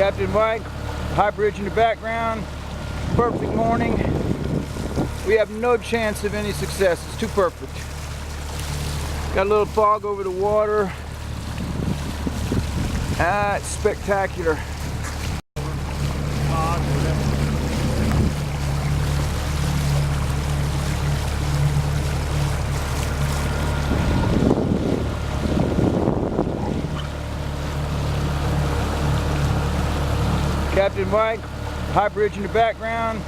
Captain Mike, high bridge in the background, perfect morning. We have no chance of any success, it's too perfect. Got a little fog over the water. It's spectacular. Captain Mike, high bridge in the background,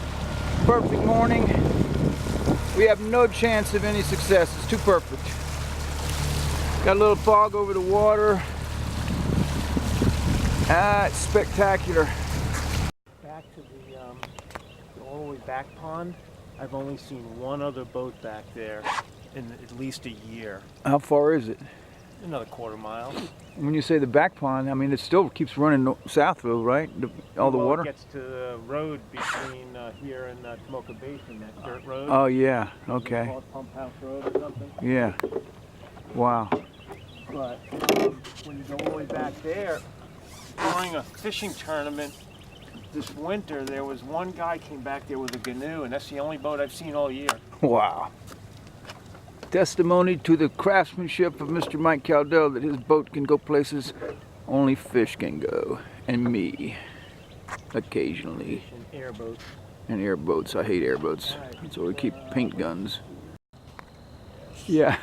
perfect morning. We have no chance of any success, it's too perfect. Got a little fog over the water. It's spectacular. Back to the all the way back pond, I've only seen one other boat back there in at least a year. How far is it? Another quarter mile. When you say the back pond, I mean it still keeps running south though, right? All the water? It gets to the road between here and Tomoka Basin, that dirt road. Oh yeah, okay. Call it Pump House Road or something. Yeah. Wow. But when you go all the way back there, during a fishing tournament this winter, there was one guy came back there with a canoe, and that's the only boat I've seen all year. Wow. Testimony to the craftsmanship of Mr. Mike Cowdell that his boat can go places only fish can go. And me. Occasionally. And airboats. And airboats. I hate airboats. So we keep paint guns. Yeah.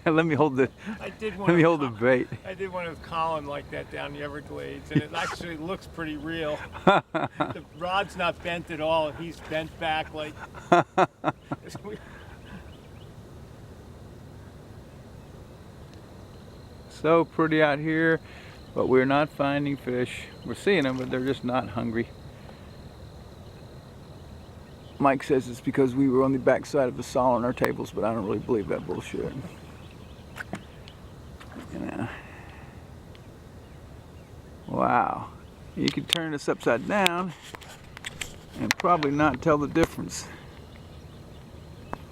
Let me hold the bait. I did one with Colin like that down the Everglades, and it actually looks pretty real. The rod's not bent at all. He's bent back like. So pretty out here, but we're not finding fish. We're seeing them, but they're just not hungry. Mike says it's because we were on the backside of the saw on our tables, but I don't really believe that bullshit. Yeah. Wow. You could turn this upside down and probably not tell the difference.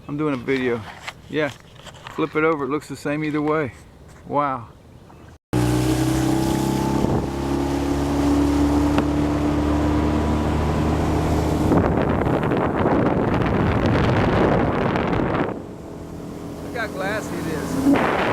I'm doing a video. Yeah. Flip it over, it looks the same either way. Wow. Look how glassy it is.